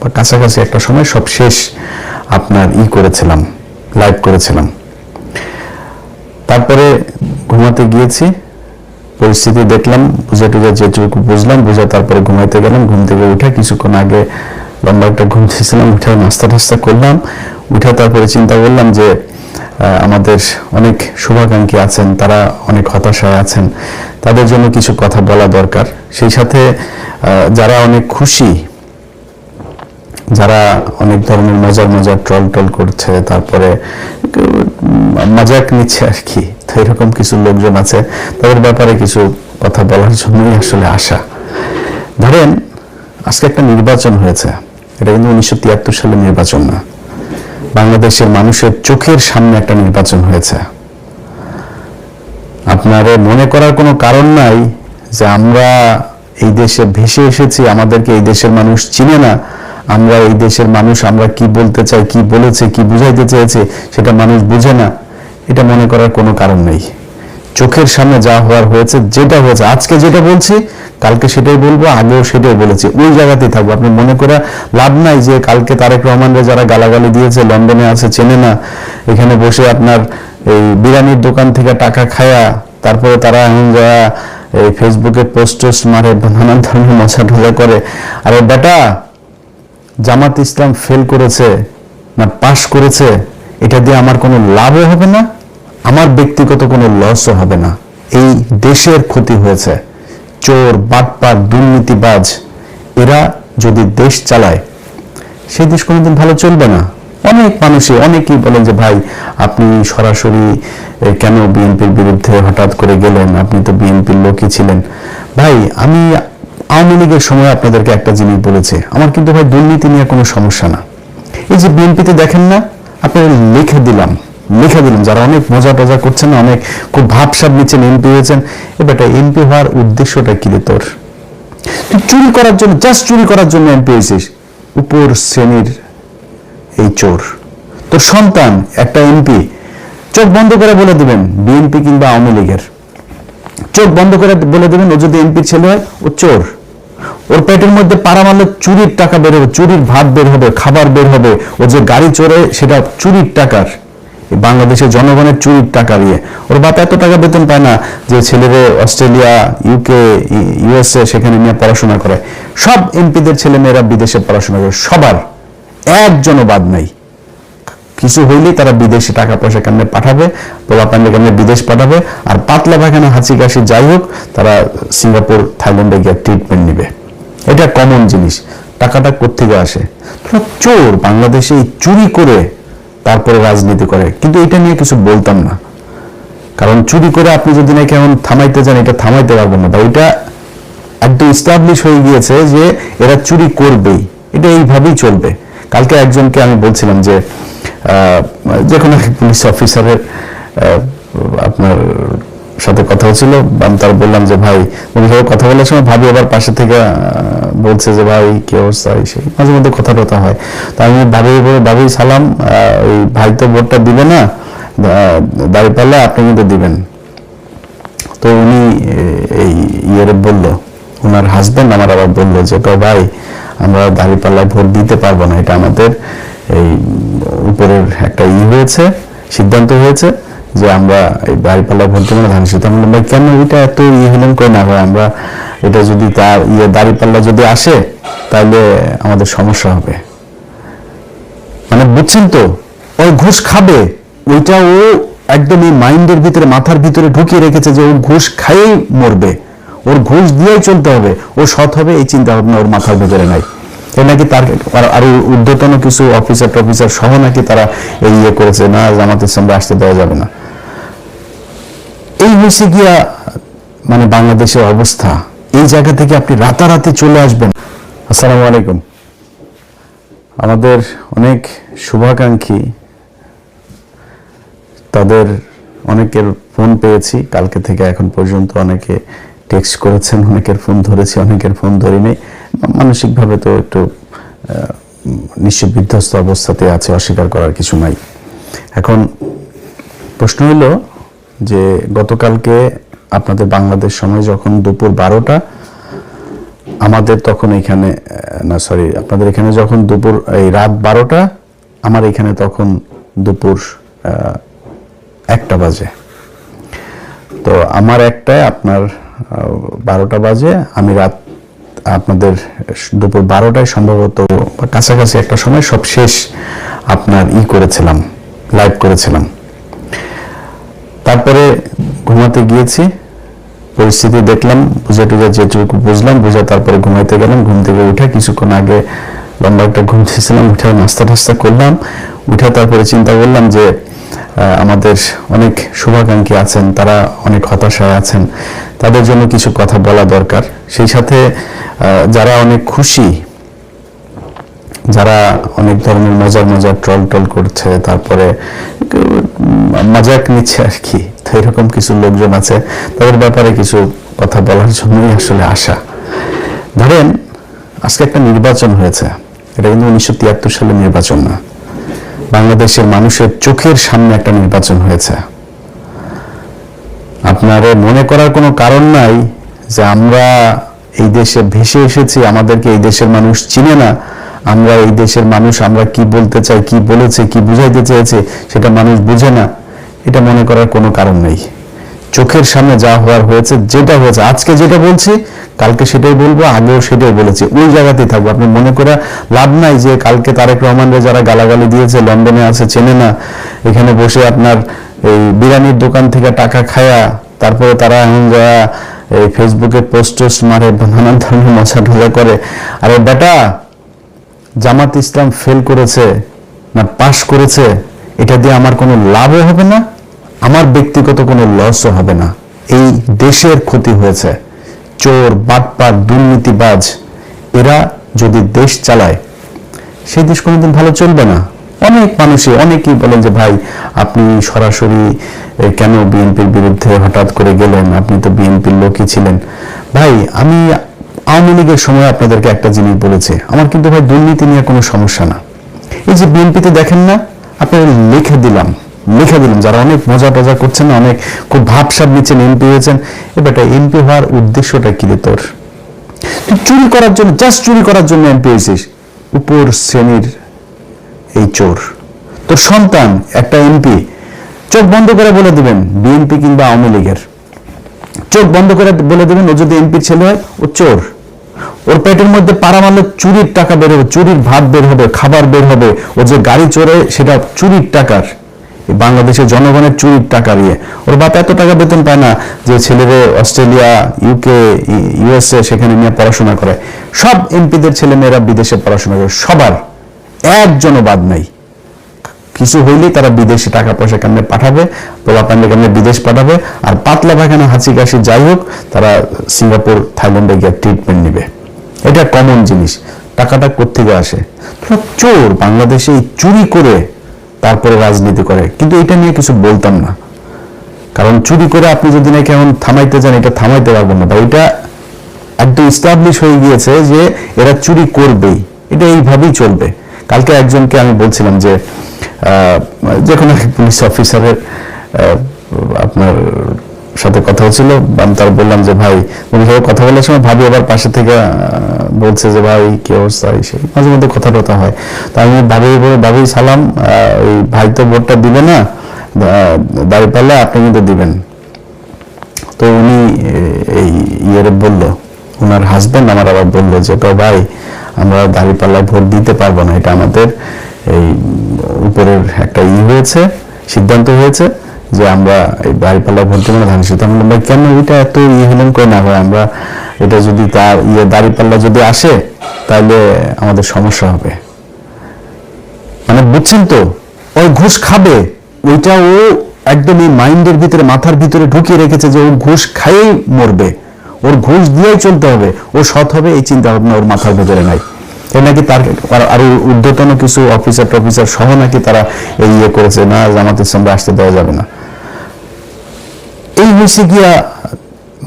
বা কাছাকাছি একটা সময় সব শেষ আপনার করেছিলাম, লাইভ করেছিলাম। তারপরে ঘুমাতে গিয়েছি, পরিস্থিতি দেখলাম, বুঝে টুঝে যেটুকু বুঝলাম বুঝে তারপরে ঘুমাইতে গেলাম। ঘুম থেকে উঠে কিছুক্ষণ আগে লম্বা একটা ঘুম দিয়েছিলাম, উঠে নাস্তা টাস্তা করলাম। উঠে তারপরে চিন্তা করলাম যে আমাদের অনেক শুভাকাঙ্ক্ষী আছেন, তারা অনেক হতাশায় আছেন, তাদের জন্য কিছু কথা বলা দরকার। সেই সাথে যারা অনেক খুশি, যারা অনেক ধরনের মজার মজার ট্রল করছে, তারপরে মজাক নিচ্ছে আর কি, তো এরকম কিছু লোকজন আছে, তাদের ব্যাপারে কিছু কথা বলার জন্যই আসলে আসা। ধরেন আজকে একটা নির্বাচন হয়েছে, এটা কিন্তু 1973 সালের নির্বাচন না, বাংলাদেশের মানুষের চোখের সামনে একটা নির্বাচন হয়েছে। আপনার মনে করার কোনো কারণ নাই যে আমরা এই দেশে ভেসে এসেছি, আমাদেরকে এই দেশের মানুষ চিনে না, আমরা এই দেশের মানুষ, আমরা কি বলতে চাই, কি বলেছে, কি বুঝাইতে চেয়েছে সেটা মানুষ বুঝে না, এটা মনে করার কোনো কারণ নেই। চোখের সামনে যা হওয়ার হয়েছে, যেটা হয়েছে, আজকে যেটা বলছি কালকে সেটাই বলবো, আগেও সেটাই বলেছি, ওই জায়গাতেই থাকবো। আপনি মনে করে লাভ নাই যে কালকে তারেক রহমানরে যারা গালাগালি দিয়েছে, লন্ডনে আছে, চেনে না, এখানে বসে আপনার এই বিরিয়ানির দোকান থেকে টাকা খায়া তারপরে তারা এখন যারা এই ফেসবুকে পোস্ট মারে, নানান ধরনের মজা টজা করে। আরে বেটা, জামাত ইসলাম ফেল করেছে না পাশ করেছে, এটা দিয়ে আমার কোনো লাভও হবে না, আমার ব্যক্তিগত কোনো লসও হবে না। এই দেশের ক্ষতি হয়েছে। চোর, বাটপার, দুর্নীতিবাজ এরা যদি দেশ চালায়, সেই দেশ কোনোদিন ভালো চলবে না। অনেক মানুষই অনেকেই বলেন যে ভাই আপনি সরাসরি কেন বিএনপির বিরুদ্ধে হঠাৎ করে গেলেন, আপনি তো বিএনপির লোকই ছিলেন। ভাই আমি আওয়ামী লীগের সময় আপনাদেরকে একটা জিনিস বলেছি, আমার কিন্তু ভাই দুর্নীতি নিয়ে কোনো সমস্যা না। এই যে বিএনপিতে দেখেন না, আপনাদের লিখে দিলাম যারা অনেক মজা টজা করছেন, অনেক খুব ভাবসাব নিচ্ছেন, এমপি হয়েছেন, এবারটা এমপি হওয়ার উদ্দেশ্যটা কি রে তোর? তুই চুরি করার জন্য, জাস্ট চুরি করার জন্য এমপি হয়েছিস, উপর শ্রেণীর এই চোর। তোর সন্তান একটা এমপি, চোখ বন্ধ করে বলে দিবেন বিএনপি কিংবা আওয়ামী লীগের, চোখ বন্ধ করে বলে দেবেন ও যদি এমপি ছেলে হয় ও চোর। ওর পেটের মধ্যে পাড়া মারলে চুরির টাকা বের হবে, চুরির ভাত বের হবে, খাবার বের হবে, ও যে গাড়ি চড়ে সেটা চুরির টাকার, বাংলাদেশের জনগণের চুরির টাকা দিয়ে। ওর বাপ এত টাকা বেতন পায় না যে ছেলেরে অস্ট্রেলিয়া, ইউকে, ইউএসএ সেখানে নিয়ে পড়াশোনা করে। সব এমপিদের ছেলে মেয়েরা বিদেশে পড়াশোনা করে, সবার, একজনও বাদ নাই। কিছু হইলেই তারা বিদেশে টাকা পয়সা কেমনে পাঠাবে, পোলাপান্ডে কেমনে বিদেশ পাঠাবে, আর পাতলা পায়খানা, হাঁচি কাশি যাই হোক, তারা সিঙ্গাপুর, থাইল্যান্ডে গিয়ে ট্রিটমেন্ট নিবে। এটা কমন জিনিস। টাকাটা কোত্থেকে আসে? চোর বাংলাদেশে চুরি করে তারপরে রাজনীতি করে, কিন্তু এটা নিয়ে কিছু বলতাম না, কারণ চুরি করে আপনি যদি নাকি এখন থামাইতে যান, এটা থামাইতে পারবেন না। এটা একদম এস্টাবলিশ হয়ে গিয়েছে যে এরা চুরি করবেই, এটা এইভাবেই চলবে। কালকে একজনকে আমি বলছিলাম যে যে কোনো পুলিশ অফিসারের আপনার সাথে কথা হচ্ছিল, আমি তার বললাম যে ভাই, উনিভাবে কথা বলার সময় ভাবি আবার পাশে থেকে বলছে যে ভাই কি অবস্থা, সেই মাঝে মধ্যে কথা টথা হয়। তা আমি ভাবি সালাম, ওই ভাই তো ভোটটা দিবে না, দাঁড়িপাল্লা আপনি কিন্তু দিবেন। তো উনি এই ইয়েরে বললো, ওনার হাজবেন্ড আমার আবার বললো যে ভাই আমরা দাঁড়িপাল্লায় ভোট দিতে পারবো না, এটা আমাদের এই উপরের একটা হয়েছে, সিদ্ধান্ত হয়েছে যে আমরা এই দাঁড়িপাল্লায় ভোট দেবো না, ধান শীত। আমি বললাম কেন এটা এত হলেন করে না, হয় আমরা এটা যদি তার দাঁড়িপাল্লা যদি আসে তাহলে আমাদের সমস্যা হবে। মানে বুঝছেন তো, ওই ঘুষ খাবে, ওইটা ও একদম এই মাইন্ডের ভিতরে, মাথার ভিতরে ঢুকিয়ে রেখেছে যে ও ঘুষ খাইয়েই মরবে, ওর ঘুষ দিয়েই চলতে হবে, ও সৎ হবে, এই চিন্তা ভাবনা ওর মাথার ভিতরে নাই। এ নাকি তার আরো ঊর্ধ্বতন কিছু অফিসার সহ নাকি তারা এই করেছে, না জামাত ইসলামে আসতে দেওয়া যাবে না। এই হয়েছে গিয়া মানে বাংলাদেশের অবস্থা। এই জায়গা থেকে আপনি রাতারাতি চলে আসবেন। আসসালামু আলাইকুম। আমাদের অনেক শুভাকাঙ্ক্ষী, তাদের অনেকের ফোন পেয়েছি কালকে থেকে এখন পর্যন্ত, অনেকে টেক্সট করেছেন, অনেকের ফোন ধরেছি, অনেকের ফোন ধরিনি। মানসিকভাবে তো একটু নিশ্চয় বিধ্বস্ত অবস্থাতে আছে, অস্বীকার করার কিছু নাই। এখন প্রশ্ন হলো যে গতকালকে আপনাদের বাংলাদেশ সময় যখন দুপুর 12টা আমাদের তখন এখানে না সরি আপনাদের এখানে যখন দুপুর এই রাত 12টা, আমার এখানে তখন দুপুর 1টা বাজে। তো আমার 1টায় আপনার 12টা বাজে, আমি রাত আপনাদের দুপুর 12টায় সম্ভবত কাছাকাছি একটা সময় সব শেষ আপনার করেছিলাম, লাইভ করেছিলাম। তারপরে ঘুমাতে গিয়েছি, পরিস্থিতি দেখলাম, বুঝে টুঝে যেটুকু বুঝলাম বুঝে তারপরে ঘুমাইতে গেলাম। ঘুম থেকে উঠে কিছুক্ষণ আগে লম্বা একটা ঘুম দিয়েছিলাম, উঠে নাস্তা টাস্তা করলাম। উঠে তারপরে চিন্তা করলাম যে আমাদের অনেক শুভাকাঙ্ক্ষী আছেন, তারা অনেক হতাশায় আছেন, তাদের জন্য কিছু কথা বলা দরকার। সেই সাথে যারা অনেক খুশি, যারা অনেক ধরনের মজার মজার ট্রল করছে, তারপরে মজাক নিচ্ছে আর কি, তো এরকম কিছু লোকজন আছে, তাদের ব্যাপারে কিছু কথা বলার জন্যই আসলে আসা। ধরেন আজকে একটা নির্বাচন হয়েছে, এটা কিন্তু 1973 সালের নির্বাচন না, বাংলাদেশের মানুষের চোখের সামনে একটা নির্বাচন হয়েছে। আপনার মনে করার কোনো কারণ নাই যে আমরা এই দেশে ভেসে এসেছি, আমাদেরকে এই দেশের মানুষ চিনে না, আমরা এই দেশের মানুষ, আমরা কি বলতে চাই, কি বলেছে, কি বুঝাইতে চেয়েছে সেটা মানুষ বুঝে না, এটা মনে করার কোনো কারণ নেই। চোখের সামনে যা হওয়ার হয়েছে, যেটা হয়েছে, আজকে যেটা বলছি কালকে সেটাই বলবো, আগেও সেটাই বলেছি, ওই জায়গাতেই থাকবো। আপনি মনে করে লাভ নাই যে কালকে তারেক রহমানরে যারা গালাগালি দিয়েছে, লন্ডনে আছে, চেনে না, এখানে বসে আপনার এই বিরিয়ানির দোকান থেকে টাকা খায়া তারপরে তারা এখন যারা এই ফেসবুকে পোস্ট মারে, নানান ধরনের মজা টজা করে। আরে বেটা, জামাত ইসলাম ফেল করেছে না পাশ করেছে, এটা দিয়ে আমার কোনো লাভও হবে না, আমার ব্যক্তিগত কোনো লসও হবে না। এই দেশের ক্ষতি হয়েছে। চোর, বাটপার, দুর্নীতিবাজ এরা যদি দেশ চালায়, সেই দেশ কোনোদিন ভালো চলবে না। অনেক মানুষই অনেকেই বলেন যে ভাই আপনি সরাসরি কেন বিএনপির বিরুদ্ধে হঠাৎ করে গেলেন, আপনি তো বিএনপির লোকই ছিলেন। ভাই আমি আওয়ামী লীগের সময় আপনাদেরকে একটা জিনিস বলেছি, আমার কিন্তু ভাই দুর্নীতি নিয়ে কোনো সমস্যা না। এই যে বিএনপিতে দেখেন না, আপনাদের লিখে দিলাম যারা অনেক মজা টজা করছেন না, অনেক খুব ভাবসাব নিচ্ছেন, এমপি হয়েছেন, এবারটা এমপি হওয়ার উদ্দেশ্যটা কি রে তোর? তুই চুরি করার জন্য, জাস্ট চুরি করার জন্য এমপি হয়েছিস, উপর শ্রেণীর এই চোর। তোর সন্তান একটা এমপি, চোখ বন্ধ করে বলে দিবেন বিএনপি কিংবা আওয়ামী লীগের, চোখ বন্ধ করে বলে দিবেন ও যদি এমপির ছেলে হয় ও চোর। ওর পেটের মধ্যে পাড়া মারলে চুরির টাকা বের হবে, চুরির ভাত বের হবে, খাবার বের হবে, ও যে গাড়ি চড়ে সেটা চুরির টাকার, বাংলাদেশের জনগণের চুরির টাকা দিয়ে। ওর বাপ এত টাকা বেতন পায় না যে ছেলেরে অস্ট্রেলিয়া, ইউকে, ইউএসএ সেখানে নিয়ে পড়াশোনা করে। সব এমপিদের ছেলে মেয়েরা বিদেশে পড়াশোনা করে, সবার, একজনও বাদ নাই। কিছু হইলেই তারা বিদেশে টাকা পয়সা কেমনে পাঠাবে, পোলাপান্ডে কেমনে বিদেশ পাঠাবে, আর পাতলা পায়খানা, হাঁচি কাশি যাই হোক, তারা সিঙ্গাপুর, থাইল্যান্ডে গিয়ে ট্রিটমেন্ট নিবে। এটা কমন জিনিস। টাকাটা কোত্থেকে আসে? তোরা চোর, বাংলাদেশে এই চুরি করে তারপরে রাজনীতি করে। কিন্তু এটা নিয়ে কিছু বলতাম না, কারণ চুরি করে আপনি যদি নাকি এখন থামাইতে যান, এটা থামাইতে পারবেন না। এটা একদম ইস্টাবলিশ হয়ে গিয়েছে যে এরা চুরি করবেই, এটা এইভাবেই চলবে। কালকে একজনকে আমি বলছিলাম যে যে কোনো পুলিশ অফিসারের আপনার সাথে কথা হচ্ছিল, আমি তার বললাম যে ভাই, উনি কথা বলার সময় ভাবি আবার পাশে থেকে বলছে যে ভাই কি অবস্থা, সেই মাঝে মধ্যে কথা টথা হয়। তো আমি ভাবি সালাম, ওই ভাই তো ভোটটা দিবে না, দাঁড়িপাল্লা আপনি কিন্তু দিবেন। তো উনি এই বললো, ওনার হাজবেন্ড আমার আবার বললো যে তো ভাই আমরা দাঁড়িপাল্লায় ভোট দিতে পারবো না, এটা আমাদের এই উপরের একটা হয়েছে, সিদ্ধান্ত হয়েছে যে আমরা এই দাঁড়িপাল্লায় ভোট দেবো না, ধান শীত। আমি বললাম কেন এটা এত হলেন করে না হয়, আমরা এটা যদি তার দাঁড়িপাল্লা যদি আসে তাহলে আমাদের সমস্যা হবে। মানে বুঝছেন তো, ওই ঘুষ খাবে, ওইটা ও একদম এই মাইন্ডের ভিতরে, মাথার ভিতরে ঢুকিয়ে রেখেছে যে ও ঘুষ খাইয়েই মরবে, ওর ঘুষ দিয়েই চলতে হবে, ও সৎ হবে, এই চিন্তা ভাবনা ওর মাথার ভিতরে নাই। নাকি তার আরো ঊর্ধ্বতন কিছু অফিসার সহ নাকি তারা এই করেছে, না জামাত ইসলামকে আসতে দেওয়া যাবে না। এই হয়েছে গিয়া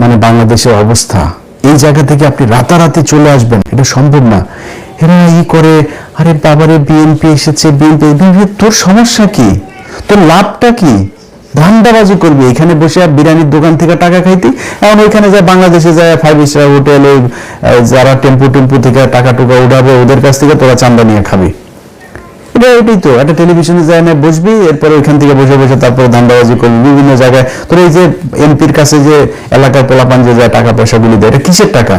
মানে বাংলাদেশের অবস্থা। এই জায়গা থেকে আপনি রাতারাতি চলে আসবেন, এটা সম্ভব না। এরা করে, আরে বাবারে বিএনপি এসেছে, বিএনপি, তোর সমস্যা কি, তোর লাভটা কি? ধান্দাবাজি করবি, এখানে বসে বিরিয়ানির দোকান থেকে টাকা খাইতি, এখন ওইখানে যায় বাংলাদেশে যায় 5 স্টার হোটেলে যারা টেম্পু থেকে টাকা টুকা উঠাবে ওদের কাছ থেকে তোরা চান্দা নিয়ে খাবি। এটাই তো একটা টেলিভিশনে যায় না বসবি, এরপরে ওইখান থেকে বসে বসে তারপরে ধান্দাবাজি করবি বিভিন্ন জায়গায়। তোর এই যে এমপির কাছে যে এলাকার পোলাপান যে যায় টাকা পয়সাগুলি দেয়, এটা কিসের টাকা?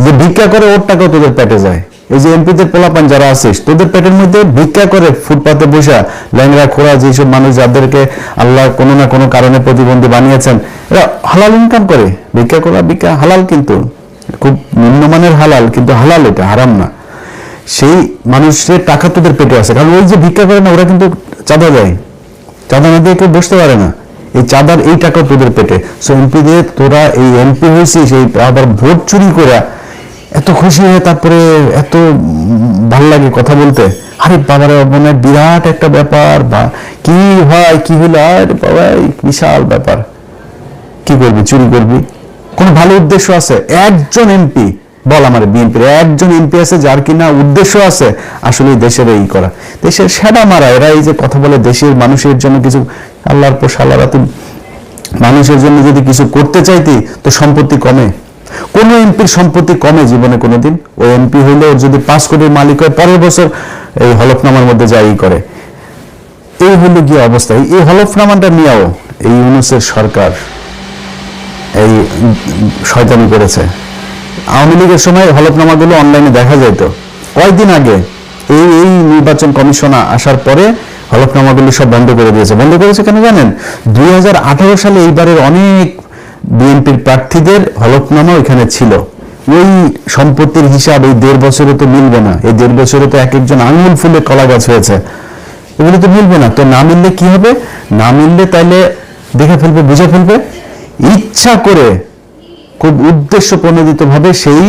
যে ভিক্ষা করে ওর টাকাও তোদের পেটে যায়। এই যে এমপিদের পোলাপান যারা আছিস তোদের পেটের মধ্যে ভিক্ষা করে ফুটপাতে বসা ল্যাংড়া খোড়া যেসব মানুষ যাদেরকে আল্লাহ কোনো না কোনো কারণে প্রতিবন্ধী বানিয়েছেন, এরা হালাল ইনকাম করে। ভিক্ষা করা ভিক্ষা হালাল, কিন্তু খুব নিম্নমানের হালাল, কিন্তু হালাল, এটা হারাম না। সেই মানুষের টাকা তোদের পেটে আছে, কারণ ওই যে ভিক্ষা করে না ওরা কিন্তু চাঁদা দেয়, চাঁদা না দিয়ে কেউ বসতে পারে না, এই চাঁদার এই টাকা তোদের পেটে। সো এমপিদের তোরা এই এমপি হয়েছিস, এই আবার ভোট চুরি করে এত খুশি হয়ে তারপরে এত ভাল লাগে কথা বলতে। আরে বাবারে মনে বিরাট একটা ব্যাপার, বা কি হয় কি হইলো, আরে বাবা বিশাল ব্যাপার। কি করবি? চুরি করবি? কোন ভালো উদ্দেশ্য আছে? একজন এমপি বল আমার বিএনপির একজন এমপি আছে যার কিনা উদ্দেশ্য আছে আসলে দেশের এই করা, দেশের সেবা মারা। এরা এই যে কথা বলে দেশের মানুষের জন্য কিছু, আল্লাহর পর সালারা, তুই মানুষের জন্য যদি কিছু করতে চাইতি তো সম্পত্তি কমে? কোন এমপির সম্পত্তি কমে জীবনে কোনোদিন? ওই এমপি হইলে যদি 5 কোটির মালিক হয় পরের বছর এই হলফনামার মধ্যে যাই করে। এই হলো গিয়ে অবস্থা। এই হলফনামাটা নিয়েও এই ইউনূসের সরকার এই শয়তানি করেছে। আওয়ামী লীগের সময় হলফনামাগুলো অনলাইনে দেখা যেত, কয়েকদিন আগে এই নির্বাচন কমিশন আসার পরে হলফনামাগুলো সব বন্ধ করে দিয়েছে। বন্ধ করেছে কেন জানেন? 2018 সালে এইবারের অনেক বিএনপির প্রার্থীদের হলফনামা এখানে ছিল। ওই সম্পত্তির হিসাব এই 1.5 বছরে তো মিলবে না। এই 1.5 বছরে তো এক একজন আঙুল ফুলে কলা গাছ হয়েছে, এগুলো তো মিলবে না। তো না মিললে কি হবে? না মিললে তাইলে দেখে ফেলবে, বুঝে ফেলবে, ইচ্ছা করে খুব উদ্দেশ্য প্রণোদিত ভাবে সেই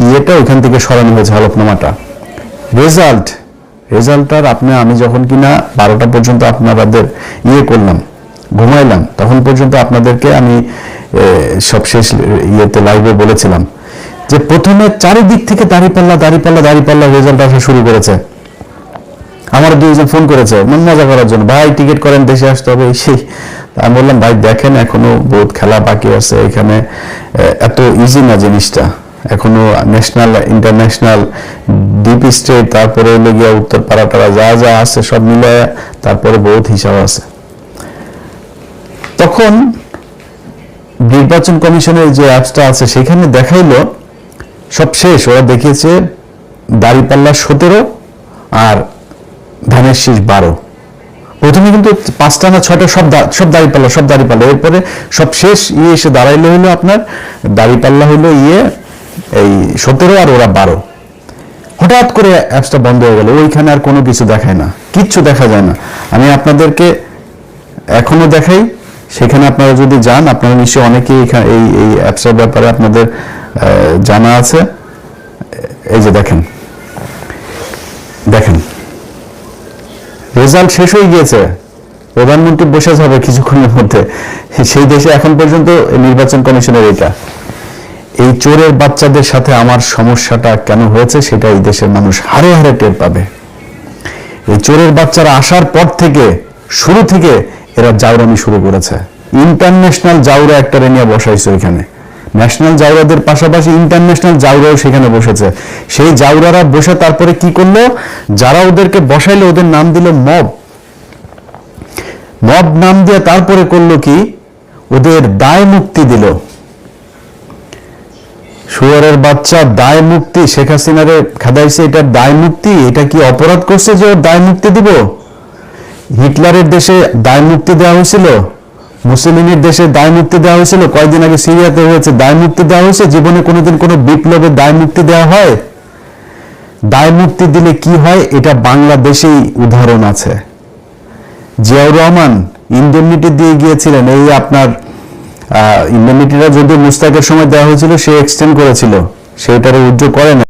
ইয়েটা ওইখান থেকে সরানো হয়েছে হলফনামাটা। রেজাল্টটার আমি যখন কিনা 12টা পর্যন্ত আপনাদের করলাম, ঘুমাইলাম, তখন পর্যন্ত আপনাদেরকে আমি সবশেষ লাইভে বলেছিলাম যে প্রথমে চারিদিক থেকে দাঁড়িপাল্লা রেজাল্ট আসা শুরু করেছে। আমার 2জন ফোন করেছে মজা করার জন্য, ভাই টিকিট করেন, দেশে আসতে হবে সেই। আমি বললাম ভাই দেখেন এখনো বহুত খেলা বাকি আছে, এখানে এত ইজি না জিনিসটা, এখনো ন্যাশনাল ইন্টারন্যাশনাল ডিপ স্টেট তারপরে হলো গিয়া উত্তর পাড়াটারা যা আছে সব মিলে তারপরে বহুত হিসাব আছে। তখন নির্বাচন কমিশনের যে অ্যাপসটা আছে সেখানে দেখাইলো সব শেষ, ওরা দেখিয়েছে দাঁড়িপাল্লা 17 আর ধানের শীষ 12। প্রথমে কিন্তু 5টা না 6টা সব দাঁড়িপাল্লা, এরপরে সব শেষ এসে দাঁড়াইলে হলো আপনার দাঁড়িপাল্লা হলো এই 17 আর ওরা 12। হঠাৎ করে অ্যাপসটা বন্ধ হয়ে গেল, ওইখানে আর কোনো কিছু দেখায় না, কিচ্ছু দেখা যায় না। আমি আপনাদেরকে এখনো দেখাই, সেখানে আপনারা যদি যান আপনারা নিশ্চয়ই অনেকেই এই অ্যাপসের ব্যাপারে আপনাদের জানা আছে। এই যে দেখেন রেজাল্ট শেষ হয়ে গিয়েছে, প্রধানমন্ত্রী বসে যাবে কিছুক্ষণের মধ্যে। সেই দেশে এখন পর্যন্ত নির্বাচন কমিশনের এই চোরের বাচ্চাদের সাথে আমার সমস্যাটা কেন হয়েছে সেটা এই দেশের মানুষ হারে হারে টের পাবে। এই চোরের বাচ্চারা আসার পর থেকে শুরু থেকে এরা জাউরানি শুরু করেছে। ইন্টারন্যাশনাল জাউরা একটা নিয়ে বসাইছে ওইখানে, ন্যাশনাল জাউরাদের পাশাপাশি ইন্টারন্যাশনাল জাউরাও সেখানে বসেছে। সেই জাউরারা বসে তারপরে কি করলো, যারা ওদেরকে বসাইলো ওদের নাম দিল মব নাম দিয়ে তারপরে করলো কি, ওদের দায় মুক্তি দিল। শুয়ারের বাচ্চা দায় মুক্তি, শেখ হাসিনারে খাদাইছে, এটা দায় মুক্তি। এটা কি অপরাধ করছে যে ওর দায় মুক্তি দিব? হিটলারের দেশে দায় মুক্তি দেওয়া হয়েছিল, মুসলিমের দেশে দায় মুক্তি দেওয়া হয়েছিল, কয়েকদিন আগে সিরিয়াতে হয়েছে দায় মুক্তি দেওয়া হয়েছে। জীবনে কোনোদিন কোনো বিপ্লবের দায় মুক্তি দেওয়া হয়? দায় মুক্তি দিলে কি হয় এটা বাংলাদেশেই উদাহরণ আছে। জিয়াউর রহমান ইন্ডেমনিটি দিয়ে গিয়েছিলেন, এই আপনার ইন্ডেমনিটিটা যদি মুস্তাকের সময় দেওয়া হয়েছিল সে এক্সটেন্ড করেছিল, সেটারে উদ্যোগ করে না।